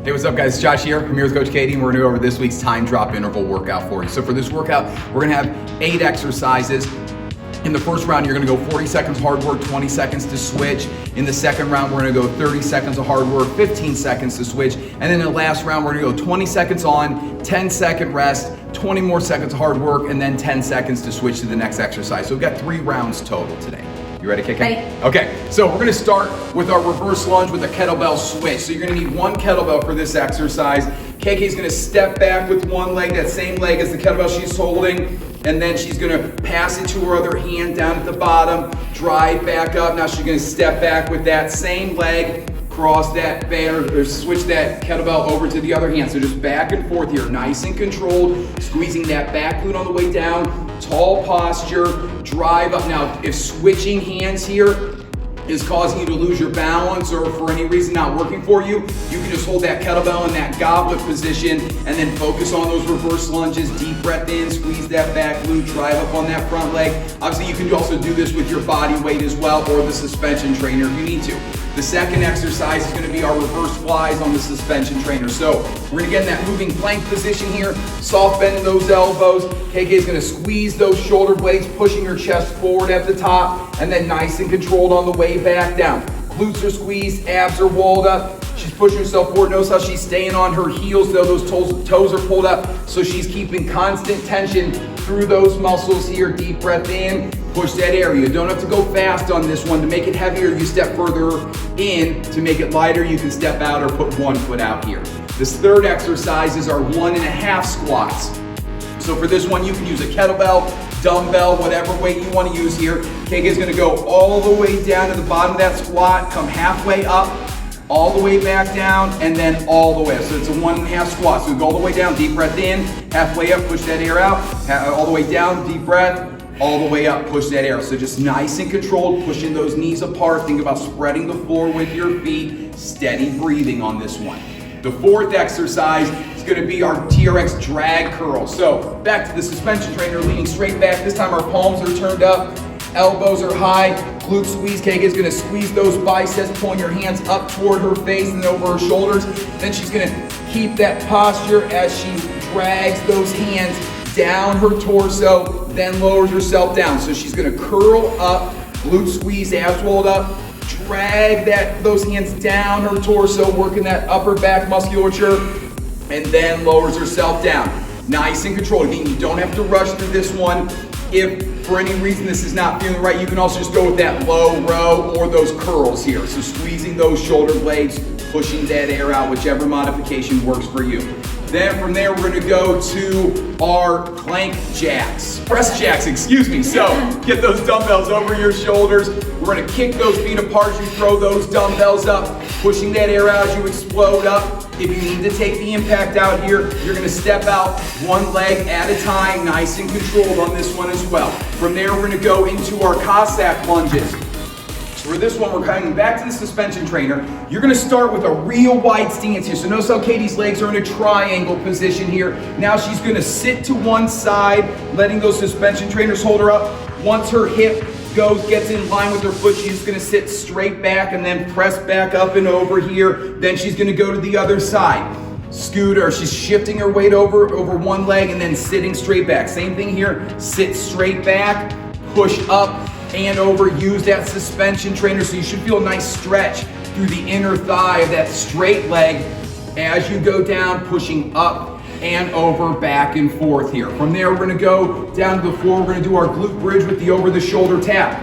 Hey, what's up guys? Josh here. I'm here with Coach Katie, and we're gonna go over this week's time drop interval workout for you. So for this workout, we're gonna have 8 exercises. In the first round, you're gonna go 40 seconds hard work, 20 seconds to switch. In the second round, we're gonna go 30 seconds of hard work, 15 seconds to switch. And then in the last round, we're gonna go 20 seconds on, 10-second rest, 20 more seconds of hard work, and then 10 seconds to switch to the next exercise. So we've got 3 rounds total today. You ready to kick in? Ready. Okay, so we're gonna start with our reverse lunge with a kettlebell switch. So you're gonna need 1 kettlebell for this exercise. KK's gonna step back with one leg, that same leg as the kettlebell she's holding, and then she's gonna pass it to her other hand down at the bottom, drive back up. Now she's gonna step back with that same leg, cross that bar, or switch that kettlebell over to the other hand. So just back and forth here, nice and controlled, squeezing that back glute on the way down, tall posture, drive up. Now, if switching hands here is causing you to lose your balance or for any reason not working for you, you can just hold that kettlebell in that goblet position and then focus on those reverse lunges. Deep breath in, squeeze that back glute, drive up on that front leg. Obviously, you can also do this with your body weight as well or the suspension trainer if you need to. The second exercise is gonna be our reverse flies on the suspension trainer. So we're gonna get in that moving plank position here, soft bend in those elbows. KK is gonna squeeze those shoulder blades, pushing her chest forward at the top, and then nice and controlled on the way back down. Glutes are squeezed, abs are walled up. She's pushing herself forward. Notice how she's staying on her heels though those toes are pulled up. So she's keeping constant tension through those muscles here. Deep breath in, push that area. You don't have to go fast on this one. To make it heavier, you step further in. To make it lighter, you can step out or put one foot out here. This third exercise is our 1.5 squats. So for this one, you can use a kettlebell, dumbbell, whatever weight you want to use here. KK is going to go all the way down to the bottom of that squat, come halfway up, all the way back down, and then all the way up. So it's a 1.5 squat. So we go all the way down, deep breath in, halfway up, push that air out, all the way down, deep breath, all the way up, push that air. So just nice and controlled, pushing those knees apart. Think about spreading the floor with your feet, steady breathing on this one. The fourth exercise is going to be our TRX Drag Curls. So back to the suspension trainer, leaning straight back. This time our palms are turned up, elbows are high, glute squeeze. KK is going to squeeze those biceps, pulling your hands up toward her face and over her shoulders. Then she's going to keep that posture as she drags those hands down her torso, then lowers herself down. So she's going to curl up, glute squeeze, abs rolled up, drag those hands down her torso, working that upper back musculature, and then lowers herself down. Nice and controlled. Again, you don't have to rush through this one. If for any reason this is not feeling right, you can also just go with that low row or those curls here. So squeezing those shoulder blades, pushing that air out, whichever modification works for you. Then from there, we're gonna go to our plank jacks. Press jacks, excuse me. So get those dumbbells over your shoulders. We're gonna kick those feet apart as you throw those dumbbells up, pushing that air out as you explode up. If you need to take the impact out here, you're gonna step out one leg at a time, nice and controlled on this one as well. From there, we're gonna go into our Kosack lunges. For this one, we're coming back to the suspension trainer. You're gonna start with a real wide stance here. So notice how Katie's legs are in a triangle position here. Now she's gonna sit to one side, letting those suspension trainers hold her up. Once her hip gets in line with her foot, she's gonna sit straight back and then press back up and over here. Then she's gonna go to the other side. Scooter, she's shifting her weight over one leg and then sitting straight back. Same thing here, sit straight back, push up, and over, use that suspension trainer. So you should feel a nice stretch through the inner thigh of that straight leg as you go down, pushing up and over, back and forth here. From there, we're gonna go down to the floor. We're gonna do our glute bridge with the over the shoulder tap.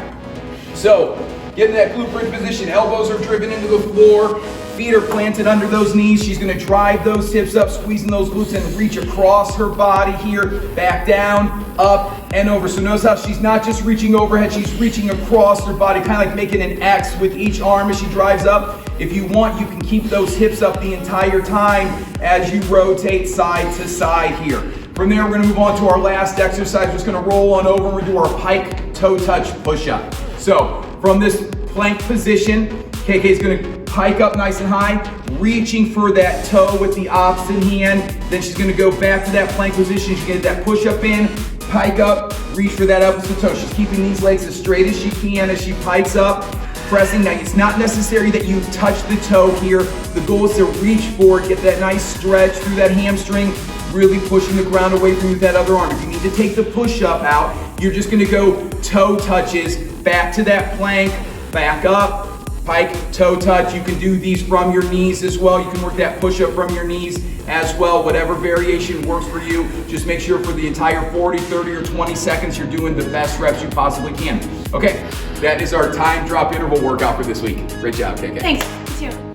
So get in that glute bridge position, elbows are driven into the floor, feet are planted under those knees. She's gonna drive those hips up, squeezing those glutes and reach across her body here, back down, up and over. So notice how she's not just reaching overhead, she's reaching across her body, kind of like making an X with each arm as she drives up. If you want, you can keep those hips up the entire time as you rotate side to side here. From there, we're gonna move on to our last exercise. We're just gonna roll on over and we're gonna do our Pike toe touch push-up. So from this plank position, KK is gonna pike up nice and high, reaching for that toe with the opposite hand. Then she's gonna go back to that plank position. She's gonna get that push up in, pike up, reach for that opposite toe. She's keeping these legs as straight as she can as she pikes up, pressing. Now, it's not necessary that you touch the toe here. The goal is to reach forward, get that nice stretch through that hamstring, really pushing the ground away from you with that other arm. If you need to take the push-up out, you're just gonna go toe touches, back to that plank, back up, pike, toe touch. You can do these from your knees as well. You can work that push-up from your knees as well. Whatever variation works for you. Just make sure for the entire 40, 30, or 20 seconds, you're doing the best reps you possibly can. Okay, that is our time drop interval workout for this week. Great job, KK. Thanks, you too.